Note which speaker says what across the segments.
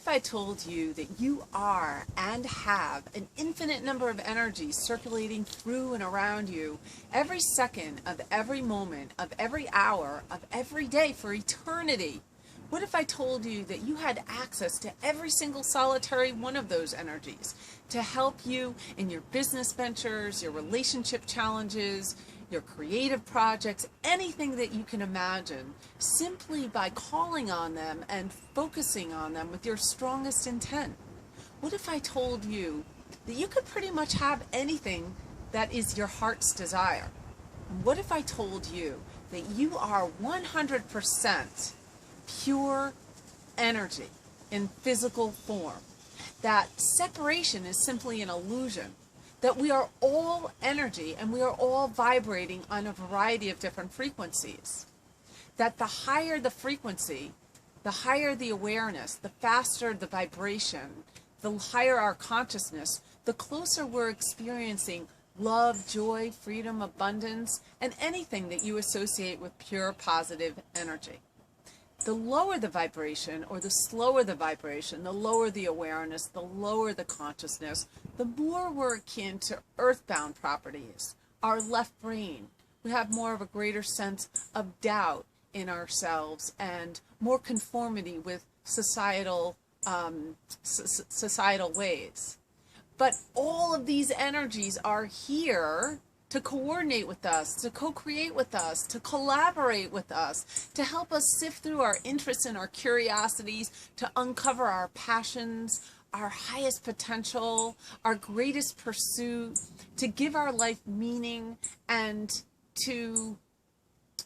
Speaker 1: if I told you that you are and have an infinite number of energies circulating through and around you every second of every moment of every hour of every day for eternity? What if I told you that you had access to every single solitary one of those energies to help you in your business ventures, your relationship challenges, your creative projects, anything that you can imagine, simply by calling on them and focusing on them with your strongest intent? What if I told you that you could pretty much have anything that is your heart's desire? What if I told you that you are 100% pure energy in physical form, that separation is simply an illusion, that we are all energy and we are all vibrating on a variety of different frequencies, that the higher the frequency, the higher the awareness, the faster the vibration, the higher our consciousness, the closer we're experiencing love, joy, freedom, abundance, and anything that you associate with pure positive energy. The lower the vibration, or the slower the vibration, the lower the awareness, the lower the consciousness, the more we're akin to earthbound properties, our left brain. We have more of a greater sense of doubt in ourselves and more conformity with societal ways. But all of these energies are here to coordinate with us, to co-create with us, to collaborate with us, to help us sift through our interests and our curiosities, to uncover our passions, our highest potential, our greatest pursuit, to give our life meaning, and to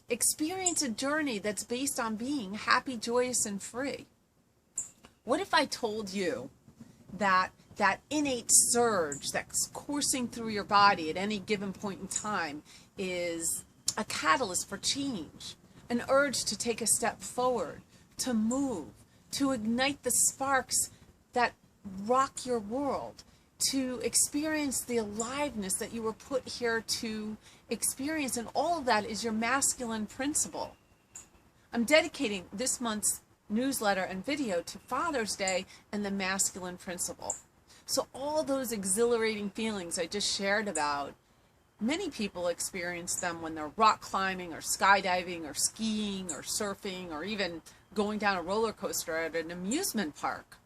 Speaker 1: experience a journey that's based on being happy, joyous, and free. What if I told you that innate surge that's coursing through your body at any given point in time is a catalyst for change, an urge to take a step forward, to move, to ignite the sparks that rock your world, to experience the aliveness that you were put here to experience, and all of that is your masculine principle. I'm dedicating this month's newsletter and video to Father's Day and the masculine principle. So all those exhilarating feelings I just shared about, many people experience them when they're rock climbing or skydiving or skiing or surfing or even going down a roller coaster at an amusement park.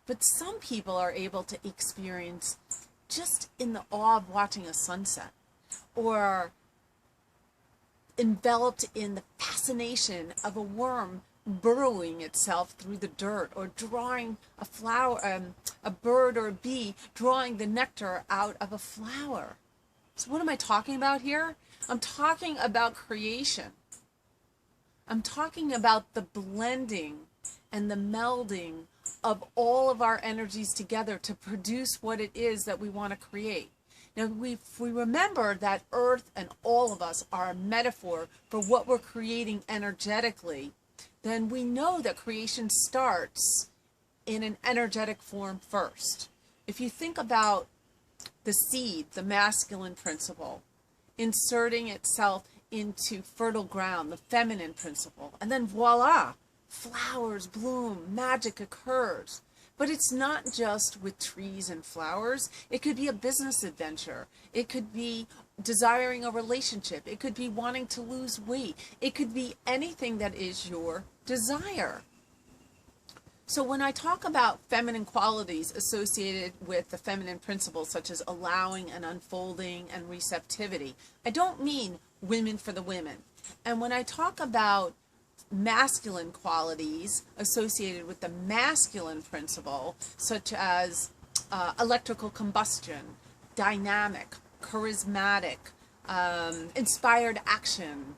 Speaker 1: But some people are able to experience just in the awe of watching a sunset, or enveloped in the fascination of a worm burrowing itself through the dirt, or drawing a flower, a bird or a bee drawing the nectar out of a flower. So what am I talking about here? I'm talking about creation. I'm talking about the blending and the melding of all of our energies together to produce what it is that we want to create. Now, if we remember that Earth and all of us are a metaphor for what we're creating energetically, then we know that creation starts in an energetic form first. If you think about the seed, the masculine principle, inserting itself into fertile ground, the feminine principle, and then voila, flowers bloom, magic occurs. But it's not just with trees and flowers. It could be a business adventure. It could be desiring a relationship. It could be wanting to lose weight. It could be anything that is your desire. So when I talk about feminine qualities associated with the feminine principles, such as allowing and unfolding and receptivity, I don't mean women for the women. And when I talk about masculine qualities associated with the masculine principle, such as electrical combustion, dynamic, charismatic, inspired action,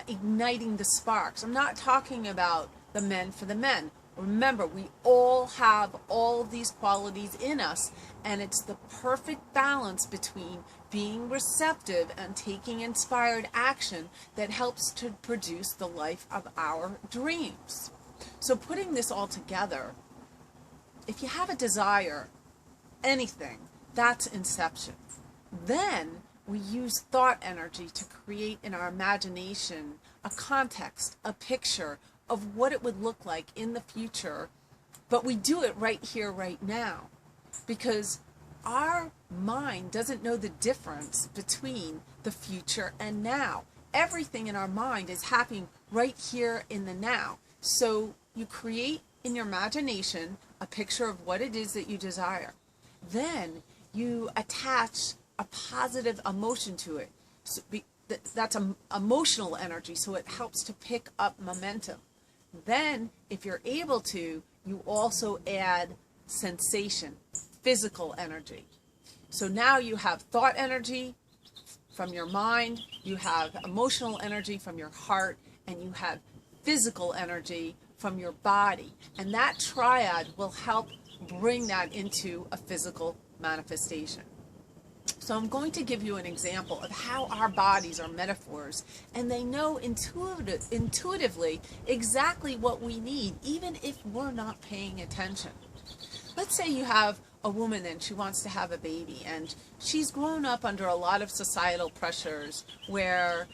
Speaker 1: igniting the sparks. I'm not talking about the men for the men. Remember, we all have all of these qualities in us, and it's the perfect balance between being receptive and taking inspired action that helps to produce the life of our dreams. So putting this all together, if you have a desire, anything, that's inception. Then we use thought energy to create in our imagination a context, a picture of what it would look like in the future But we do it right here, right now, because our mind doesn't know the difference between the future and now. Everything in our mind is happening right here in the now. So you create in your imagination a picture of what it is that you desire. Then you attach a positive emotion to it. So that's emotional energy, so it helps to pick up momentum. Then, if you're able to, you also add sensation, physical energy. So now you have thought energy from your mind, you have emotional energy from your heart, and you have physical energy from your body. And that triad will help bring that into a physical manifestation. So I'm going to give you an example of how our bodies are metaphors, and they know intuitively exactly what we need, even if we're not paying attention. Let's say you have a woman and she wants to have a baby, and she's grown up under a lot of societal pressures where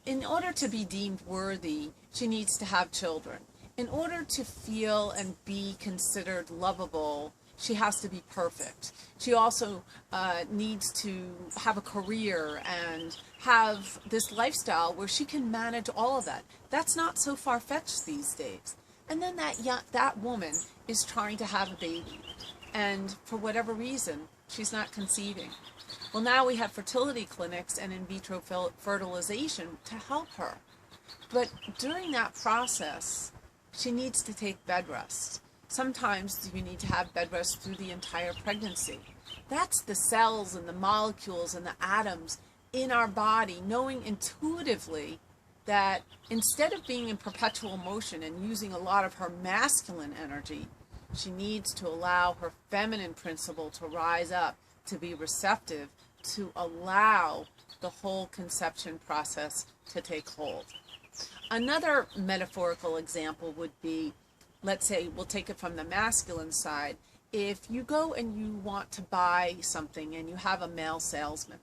Speaker 1: in order to be deemed worthy, she needs to have children. In order to feel and be considered lovable, she has to be perfect. She also needs to have a career and have this lifestyle where she can manage all of that. That's not so far-fetched these days. And then that woman is trying to have a baby, and for whatever reason, she's not conceiving. Well, now we have fertility clinics and in vitro fertilization to help her. But during that process, she needs to take bed rest. Sometimes you need to have bed rest through the entire pregnancy. That's the cells and the molecules and the atoms in our body knowing intuitively that instead of being in perpetual motion and using a lot of her masculine energy, she needs to allow her feminine principle to rise up, to be receptive, to allow the whole conception process to take hold. Another metaphorical example would be, let's say, we'll take it from the masculine side. If you go and you want to buy something and you have a male salesman,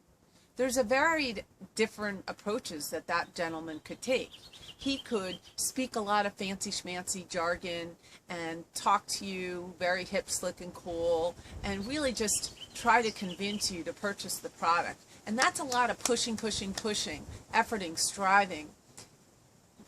Speaker 1: there's a varied different approaches that that gentleman could take. He could speak a lot of fancy schmancy jargon and talk to you very hip, slick, and cool, and really just try to convince you to purchase the product. And that's a lot of pushing, efforting, striving.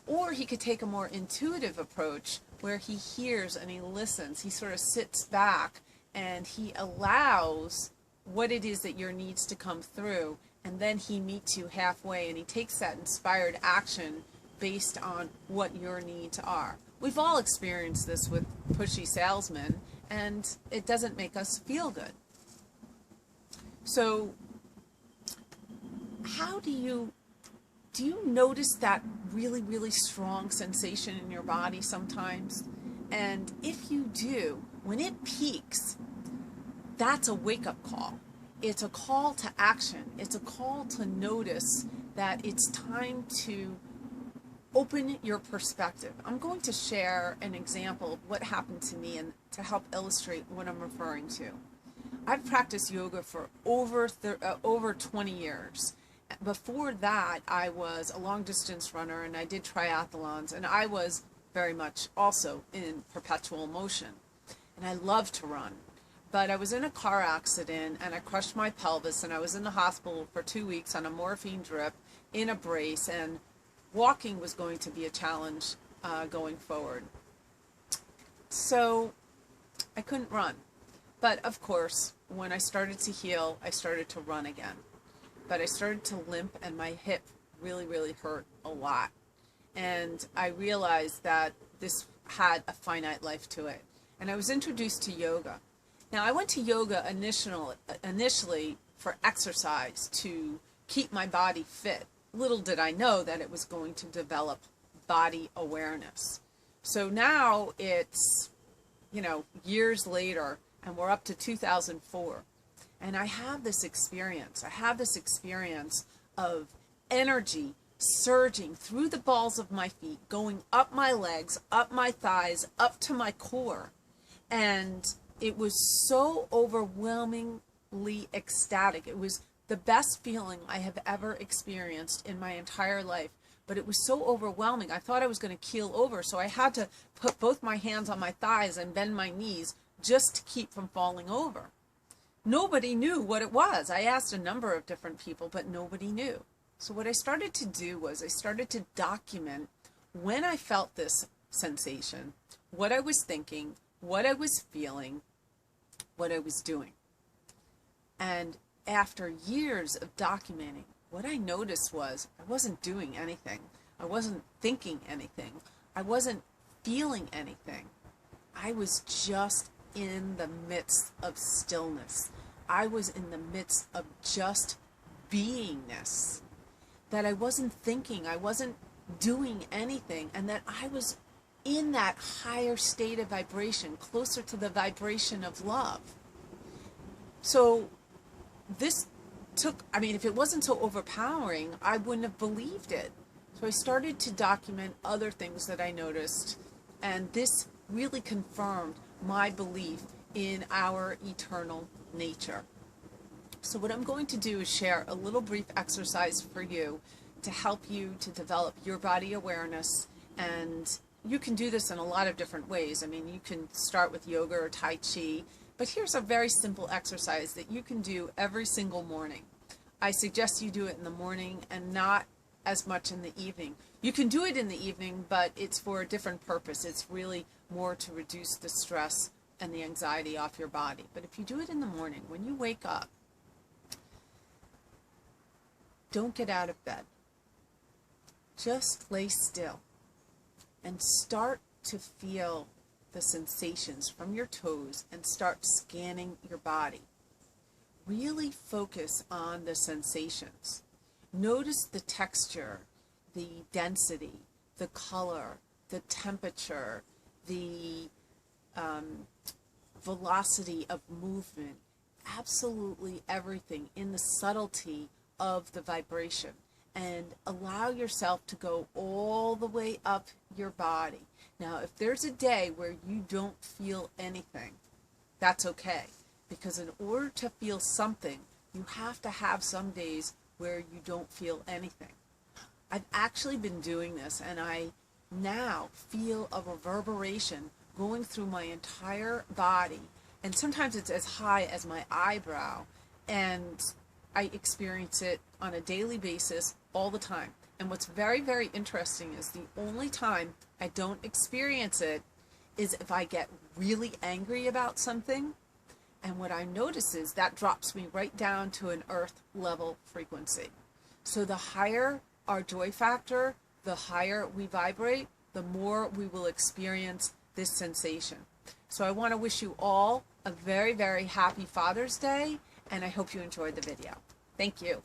Speaker 1: Or he could take a more intuitive approach where he hears and he listens. He sort of sits back and he allows what it is that your needs to come through, and then he meets you halfway and he takes that inspired action based on what your needs are. We've all experienced this with pushy salesmen, and it doesn't make us feel good. So how do you notice that really strong sensation in your body sometimes? And if you do, when it peaks, that's a wake-up call. It's a call to action. It's a call to notice that it's time to open your perspective. I'm going to share an example of what happened to me and to help illustrate what I'm referring to. I've practiced yoga for over 20 years. Before that, I was a long-distance runner, and I did triathlons, and I was very much also in perpetual motion. And I love to run. But I was in a car accident, and I crushed my pelvis, and I was in the hospital for 2 weeks on a morphine drip in a brace, and walking was going to be a challenge going forward. So I couldn't run. But of course, when I started to heal, I started to run again. But I started to limp, and my hip really hurt a lot. And I realized that this had a finite life to it. And I was introduced to yoga. Now, I went to yoga initially for exercise, to keep my body fit. Little did I know that it was going to develop body awareness. So now it's, years later, and we're up to 2004. And I have this experience. I have this experience of energy surging through the balls of my feet, going up my legs, up my thighs, up to my core. And it was so overwhelmingly ecstatic. It was the best feeling I have ever experienced in my entire life, but it was so overwhelming. I thought I was going to keel over, so I had to put both my hands on my thighs and bend my knees just to keep from falling over. Nobody knew what it was. I asked a number of different people, but nobody knew. So what I started to do was I started to document when I felt this sensation, what I was thinking, what I was feeling, what I was doing. And after years of documenting, what I noticed was I wasn't doing anything. I wasn't thinking anything. I wasn't feeling anything. I was just in the midst of stillness. I was in the midst of just beingness. That I wasn't thinking, I wasn't doing anything, and that I was in that higher state of vibration, closer to the vibration of love. So this took, if it wasn't so overpowering, I wouldn't have believed it. So I started to document other things that I noticed, and this really confirmed my belief in our eternal nature. So what I'm going to do is share a little brief exercise for you to help you to develop your body awareness, and you can do this in a lot of different ways. You can start with yoga or Tai Chi, but here's a very simple exercise that you can do every single morning. I suggest you do it in the morning and not as much in the evening. You can do it in the evening, but it's for a different purpose. It's really more to reduce the stress and the anxiety off your body. But if you do it in the morning, when you wake up, don't get out of bed. Just lay still and start to feel the sensations from your toes and start scanning your body. Really focus on the sensations. Notice the texture, the density, the color, the temperature, the velocity of movement, absolutely everything in the subtlety of the vibration, and allow yourself to go all the way up your body. Now, if there's a day where you don't feel anything, that's okay, because in order to feel something, you have to have some days where you don't feel anything. I've actually been doing this, and I now feel a reverberation going through my entire body, and sometimes it's as high as my eyebrow, and I experience it on a daily basis all the time. And what's very, very interesting is the only time I don't experience it is if I get really angry about something. And what I notice is that drops me right down to an earth level frequency. So the higher our joy factor, the higher we vibrate, the more we will experience this sensation. So I want to wish you all a very, very happy Father's Day, and I hope you enjoyed the video. Thank you.